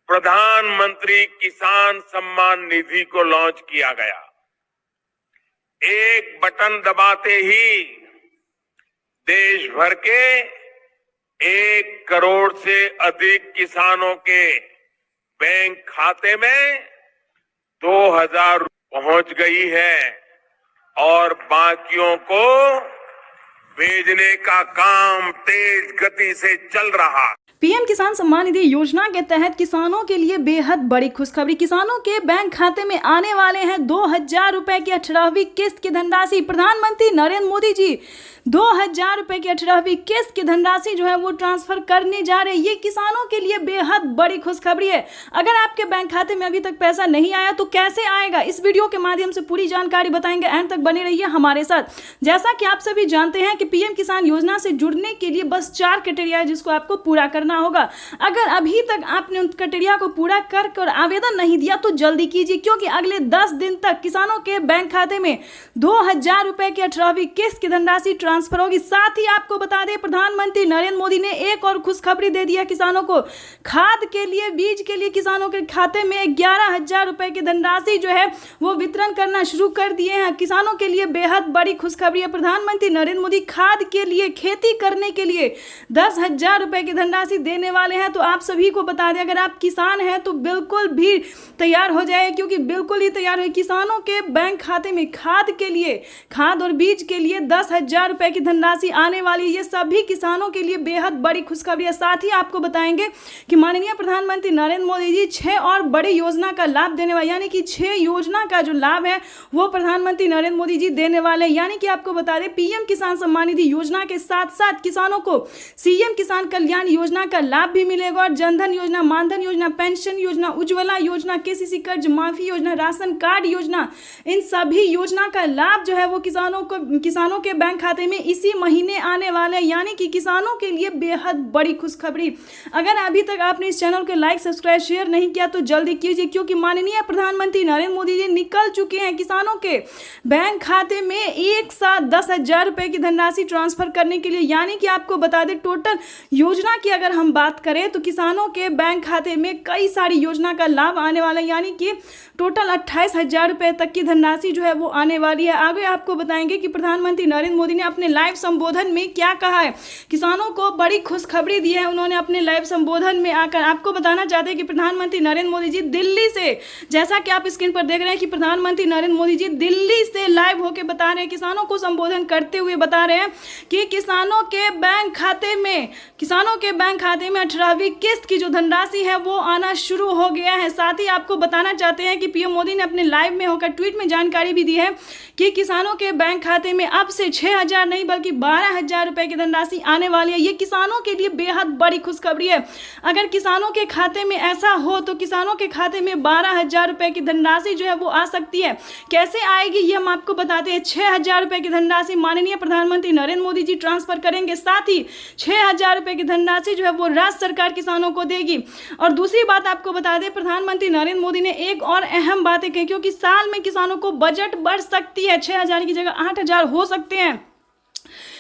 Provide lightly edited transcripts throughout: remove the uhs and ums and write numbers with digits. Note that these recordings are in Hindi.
प्रधानमंत्री किसान सम्मान निधि को लॉन्च किया गया। एक बटन दबाते ही देश भर के 1 करोड़ से अधिक किसानों के बैंक खाते में 2000 पहुंच गई है और बाकियों को भेजने का काम तेज गति से चल रहा है। पीएम किसान सम्मान निधि योजना के तहत किसानों के लिए बेहद बड़ी खुशखबरी। किसानों के बैंक खाते में आने वाले हैं 2000 रुपए की 18वीं किस्त की धनराशि। प्रधानमंत्री नरेंद्र मोदी जी 2000 रुपए की 18वीं किस्त की धनराशि जो है वो ट्रांसफर करने जा रहे हैं। ये किसानों के लिए बेहद बड़ी खुशखबरी है। अगर आपके बैंक खाते में अभी तक पैसा नहीं आया तो कैसे आएगा, इस वीडियो के माध्यम से पूरी जानकारी बताएंगे। एंड तक बने रहिए हमारे साथ। जैसा कि आप सभी जानते हैं कि पीएम किसान योजना से जुड़ने के लिए बस 4 क्राइटेरिया है जिसको आपको पूरा करना होगा। अगर अभी तक आपने उन क्राइटेरिया को पूरा कर आवेदन नहीं दिया तो जल्दी कीजिए, क्योंकि अगले 10 दिन तक किसानों के बैंक खाते में 2000 रुपए की 18वीं किस्त की धनराशि ट्रांसफर होगी। साथ ही आपको बता दें, प्रधानमंत्री नरेंद्र मोदी ने एक और खुशखबरी दे दिया किसानों को। खाद के लिए, बीज के लिए किसानों के खाते में 11000 रुपए की धनराशि जो है वो वितरण करना शुरू कर दिए हैं। किसानों के लिए बेहद बड़ी खुशखबरी है। प्रधानमंत्री नरेंद्र मोदी खाद के लिए, खेती करने के लिए 10,000 रुपए की धनराशि देने वाले हैं। तो आप सभी को बता दें, अगर आप किसान हैं तो बिल्कुल भी तैयार हो जाए, क्योंकि बिल्कुल ही तैयार हो। किसानों के बैंक खाते में खाद के लिए, खाद और बीज के लिए 10,000 रुपए की धनराशि आने वाली है। ये सभी किसानों के लिए बेहद बड़ी खुशखबरी है। साथ ही आपको बताएंगे कि माननीय प्रधानमंत्री नरेंद्र मोदी जी 6 और बड़ी योजना का लाभ देने वाले, यानी कि 6 योजना का जो लाभ है वो प्रधानमंत्री नरेंद्र मोदी जी देने वाले हैं। यानी कि आपको बता दें, पीएम किसान सम्मान निधि योजना के साथ साथ किसानों को सीएम किसान कल्याण योजना का लाभ भी मिलेगा और जनधन योजना, मानधन योजना, पेंशन योजना, उज्ज्वला योजना, केसीसी कर्ज माफी योजना, राशन कार्ड योजना, इन सभी योजना का लाभ जो है वो किसानों के बैंक खाते में इसी महीने आने वाले हैं। यानी कि किसानों के लिए बेहद बड़ी खुशखबरी। अगर अभी तक आपने इस चैनल को लाइक, सब्सक्राइब, शेयर नहीं किया तो जल्दी कीजिए, क्योंकि माननीय प्रधानमंत्री नरेंद्र मोदी जी निकल चुके हैं किसानों के बैंक खाते में एक साथ 10,000 रुपए की धनराशि ट्रांसफर करने के लिए। यानी कि आपको बता दें, टोटल योजना की अगर हम बात करें तो किसानों के बैंक खाते में कई सारी योजना का लाभ आने वाला है। यानी कि टोटल 28,000 रुपए तक की धनराशि जो है वो आने वाली है। आगे आपको बताएंगे कि प्रधानमंत्री नरेंद्र मोदी ने अपने लाइव संबोधन में क्या कहा है। किसानों को बड़ी खुशखबरी दी है उन्होंने अपने लाइव संबोधन में आकर। आपको बताना चाहते हैं कि प्रधानमंत्री नरेंद्र मोदी जी दिल्ली से, जैसा कि आप स्क्रीन पर देख रहे हैं कि प्रधानमंत्री नरेंद्र मोदी जी दिल्ली से लाइव होकर बता रहे हैं, किसानों को संबोधन करते हुए बता रहे हैं कि किसानों के बैंक खाते में 18वीं किस्त की जो धनराशि है वो आना शुरू हो गया है। साथ ही आपको बताना चाहते हैं कि पीएम मोदी ने अपने लाइव में होकर ट्वीट में जानकारी भी दी है कि किसानों के बैंक खाते में अब से 6,000 नहीं बल्कि 12,000 रुपए की धनराशि आने वाली है। ये किसानों के लिए बेहद बड़ी खुशखबरी है। अगर किसानों के खाते में ऐसा हो तो किसानों के खाते में 12,000 रुपए की धनराशि जो है वो आ सकती है। कैसे आएगी ये हम आपको बताते हैं। 6,000 रुपए की धनराशि माननीय प्रधानमंत्री नरेंद्र मोदी जी ट्रांसफर करेंगे। साथ ही 6,000 रुपए की धनराशि जो है वो राज्य सरकार किसानों को देगी। और दूसरी बात आपको बता दें, प्रधानमंत्री नरेंद्र मोदी ने एक और अहम बातें कही, क्योंकि साल में किसानों को बजट बढ़ सकती है, 6,000 की जगह 8,000 हो सकते हैं।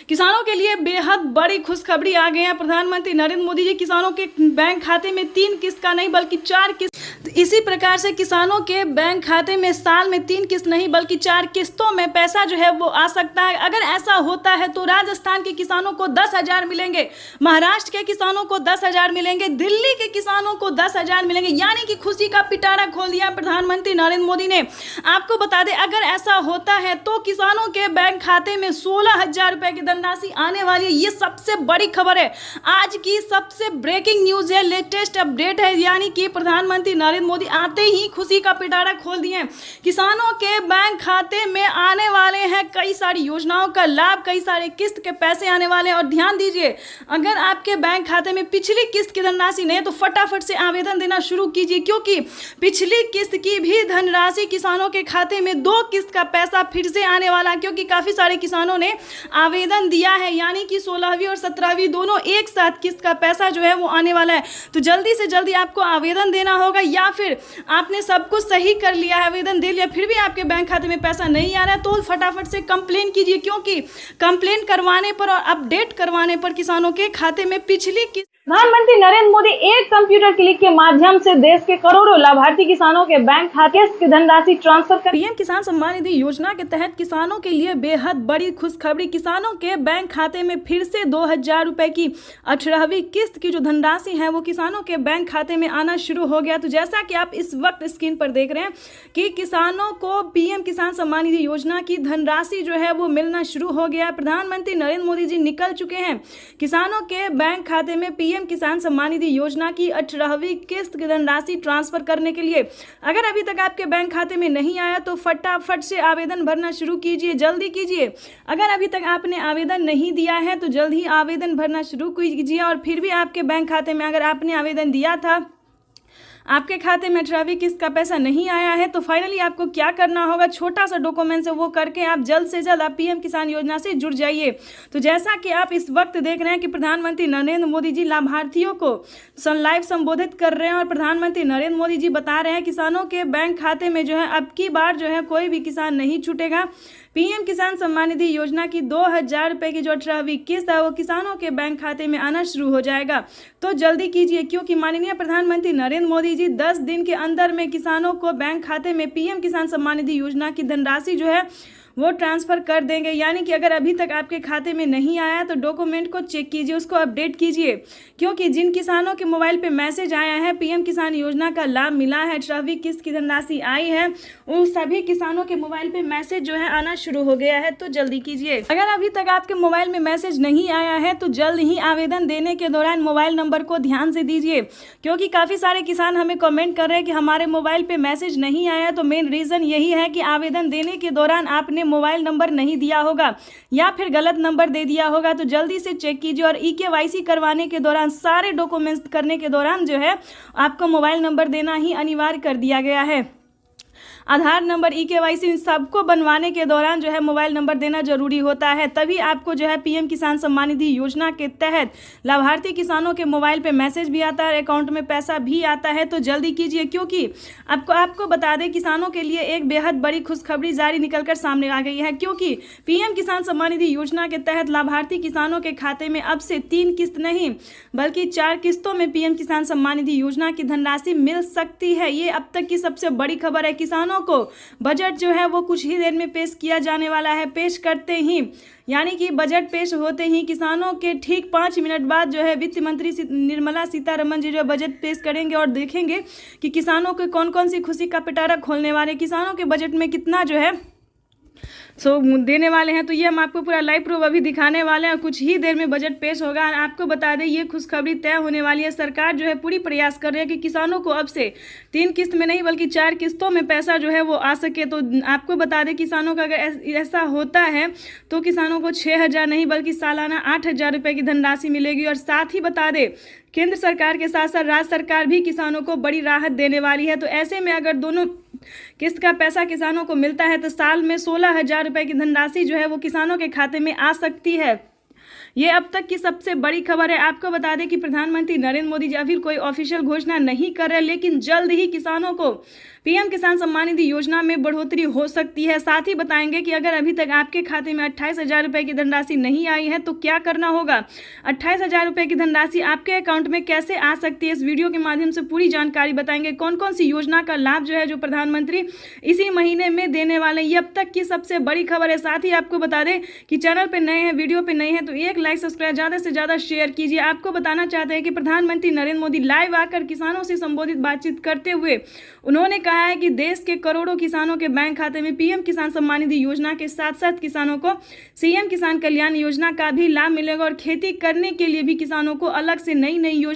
किसानों के लिए बेहद बड़ी खुशखबरी आ गई है। प्रधानमंत्री नरेंद्र मोदी जी किसानों के बैंक खाते में 3 किस्त का नहीं बल्कि 4 किस्त, इसी प्रकार से किसानों के बैंक खाते में साल में 3 किस्त नहीं बल्कि 4 किस्तों में पैसा जो है वो आ सकता है। अगर ऐसा होता है तो राजस्थान के किसानों को 10,000 मिलेंगे, महाराष्ट्र के किसानों को 10,000 मिलेंगे, दिल्ली के किसानों को 10,000 मिलेंगे। यानी कि खुशी का पिटारा खोल दिया प्रधानमंत्री नरेंद्र मोदी ने। आपको बता दें, अगर ऐसा होता है तो किसानों के बैंक खाते में 16,000 रुपए की धनराशि आने वाली है। ये सबसे बड़ी खबर है, आज की सबसे ब्रेकिंग न्यूज है, लेटेस्ट अपडेट है। यानी कि प्रधानमंत्री नरेंद्र मोदी आते ही खुशी का पिटारा खोल दिए। किसानों के बैंक खाते में आने वाले हैं कई सारी योजनाओं का लाभ, कई सारे किस्त के पैसे आने वाले हैं। और ध्यान दीजिए, अगर आपके बैंक खाते में पिछली किस्त की धनराशि नहीं है तो फटाफट से आवेदन देना शुरू कीजिए, क्योंकि पिछली किस्त की भी धनराशि किसानों के खाते में 2 किस्त का पैसा फिर से आने वाला है, क्योंकि काफी सारे किसानों ने आवेदन दिया है। यानी कि 16वीं और 17वीं दोनों एक साथ किस्त का पैसा जो है वो आने वाला है। तो जल्दी से जल्दी आपको आवेदन देना होगा, या फिर आपने सब कुछ सही कर लिया है, आवेदन दे लिया, फिर भी आपके बैंक खाते में पैसा नहीं आ रहा है तो फटाफट से कंप्लेन कीजिए, क्योंकि कंप्लेन करवाने पर और अपडेट करवाने पर किसानों के खाते में पिछली किस्त प्रधानमंत्री नरेंद्र मोदी एक कंप्यूटर क्लिक के माध्यम से देश के करोड़ों लाभार्थी किसानों के बैंक खाते की धनराशि ट्रांसफर कर पीएम किसान सम्मान निधि योजना के तहत किसानों के लिए बेहद बड़ी खुशखबरी। किसानों के बैंक खाते में फिर से 2000 रुपए की 18वीं किस्त की जो धनराशि है वो किसानों के बैंक खाते में आना शुरू हो गया। तो जैसा कि आप इस वक्त स्क्रीन पर देख रहे हैं कि किसानों को पीएम किसान सम्मान निधि योजना की धनराशि जो है वो मिलना शुरू हो गया। प्रधानमंत्री नरेंद्र मोदी जी निकल चुके हैं किसानों के बैंक खाते में पीएम किसान सम्मान निधि योजना की 18वीं किस्त की धनराशि ट्रांसफर करने के लिए। अगर अभी तक आपके बैंक खाते में नहीं आया तो फटाफट से आवेदन भरना शुरू कीजिए, जल्दी कीजिए। अगर अभी तक आपने आवेदन नहीं दिया है तो जल्द ही आवेदन भरना शुरू कीजिए। और फिर भी आपके बैंक खाते में अगर आपने आवेदन दिया था, आपके खाते में 18वीं किस्त का पैसा नहीं आया है तो फाइनली आपको क्या करना होगा, छोटा सा डॉक्यूमेंट है वो करके आप जल्द से जल्द आप पीएम किसान योजना से जुड़ जाइए। तो जैसा कि आप इस वक्त देख रहे हैं कि प्रधानमंत्री नरेंद्र मोदी जी लाभार्थियों को लाइव संबोधित कर रहे हैं और प्रधानमंत्री नरेंद्र मोदी जी बता रहे हैं किसानों के बैंक खाते में जो है अब की बार जो है कोई भी किसान नहीं छूटेगा। पीएम किसान सम्मान निधि योजना की 2000 रुपए की जो 18वीं किस्त है वो किसानों के बैंक खाते में आना शुरू हो जाएगा। तो जल्दी कीजिए क्योंकि माननीय प्रधानमंत्री नरेंद्र मोदी जी 10 दिन के अंदर में किसानों को बैंक खाते में पीएम किसान सम्मान निधि योजना की धनराशि जो है वो ट्रांसफ़र कर देंगे। यानी कि अगर अभी तक आपके खाते में नहीं आया तो डॉक्यूमेंट को चेक कीजिए, उसको अपडेट कीजिए क्योंकि जिन किसानों के मोबाइल पे मैसेज आया है पीएम किसान योजना का लाभ मिला है, 18वीं किस्त की धनराशि आई है, उन सभी किसानों के मोबाइल पे मैसेज जो है आना शुरू हो गया है। तो जल्दी कीजिए। अगर अभी तक आपके मोबाइल में मैसेज नहीं आया है तो जल्द ही आवेदन देने के दौरान मोबाइल नंबर को ध्यान से दीजिए क्योंकि काफ़ी सारे किसान हमें कमेंट कर रहे हैं कि हमारे मोबाइल पे मैसेज नहीं आया। तो मेन रीज़न यही है कि आवेदन देने के दौरान आपने मोबाइल नंबर नहीं दिया होगा या फिर गलत नंबर दे दिया होगा। तो जल्दी से चेक कीजिए और EKYC करवाने के दौरान सारे डॉक्यूमेंट्स करने के दौरान जो है आपको मोबाइल नंबर देना ही अनिवार्य कर दिया गया है। आधार नंबर EKYC इन सबको बनवाने के दौरान जो है मोबाइल नंबर देना जरूरी होता है, तभी आपको जो है पीएम किसान सम्मान निधि योजना के तहत लाभार्थी किसानों के मोबाइल पे मैसेज भी आता है, अकाउंट में पैसा भी आता है। तो जल्दी कीजिए क्योंकि आपको बता दें किसानों के लिए एक बेहद बड़ी खुशखबरी जारी निकलकर सामने आ गई है क्योंकि पीएम किसान सम्मान निधि योजना के तहत लाभार्थी किसानों के खाते में अब से 3 किस्त नहीं बल्कि 4 किस्तों में पीएम किसान सम्मान निधि योजना की धनराशि मिल सकती है। ये अब तक की सबसे बड़ी खबर है। किसानों को बजट जो है वो कुछ ही देर में पेश किया जाने वाला है। पेश करते ही यानी कि बजट पेश होते ही किसानों के ठीक 5 मिनट बाद जो है वित्त मंत्री निर्मला सीतारमण जी जो है बजट पेश करेंगे और देखेंगे कि किसानों को कौन कौन सी खुशी का पिटारा खोलने वाले, किसानों के बजट में कितना जो है देने वाले हैं। तो ये हम आपको पूरा लाइव प्रूफ अभी दिखाने वाले हैं। कुछ ही देर में बजट पेश होगा और आपको बता दें ये खुशखबरी तय होने वाली है। सरकार जो है पूरी प्रयास कर रही है कि किसानों को अब से 3 किस्त में नहीं बल्कि 4 किस्तों में पैसा जो है वो आ सके। तो आपको बता दें किसानों का अगर ऐसा होता है तो किसानों को 6000 नहीं बल्कि सालाना 8000 रुपये की धनराशि मिलेगी। और साथ ही बता दें केंद्र सरकार के साथ साथ राज्य सरकार भी किसानों को बड़ी राहत देने वाली है। तो ऐसे में अगर दोनों किस्त का पैसा किसानों को मिलता है तो साल में 16,000 रुपये की धनराशि जो है वो किसानों के खाते में आ सकती है। ये अब तक की सबसे बड़ी खबर है। आपको बता दें कि प्रधानमंत्री नरेंद्र मोदी जी अभी कोई ऑफिशियल घोषणा नहीं कर रहे, लेकिन जल्द ही किसानों को पीएम किसान सम्मान निधि योजना में बढ़ोतरी हो सकती है। साथ ही बताएंगे कि अगर अभी तक आपके खाते में 28,000 रुपये की धनराशि नहीं आई है तो क्या करना होगा, 28,000 रुपये की धनराशि आपके अकाउंट में कैसे आ सकती है। इस वीडियो के माध्यम से पूरी जानकारी बताएंगे। कौन कौन सी योजना का लाभ जो है जो प्रधानमंत्री इसी महीने में देने वाले हैं। ये अब तक की सबसे बड़ी खबर है। साथ ही आपको बता दें कि चैनल पर नए हैं, वीडियो पर नए हैं तो एक लाइक सब्सक्राइब ज़्यादा से ज़्यादा शेयर कीजिए। आपको बताना चाहते हैं कि प्रधानमंत्री नरेंद्र मोदी लाइव आकर किसानों से संबोधित बातचीत करते हुए उन्होंने कहा है कि देश के करोड़ों किसानों के बैंक खाते में पीएम किसान सम्मान निधि योजना के साथ साथ किसानों को सीएम किसान कल्याण योजना का भी लाभ मिलेगा और खेती करने के लिए भी किसानों को अलग से नई योजना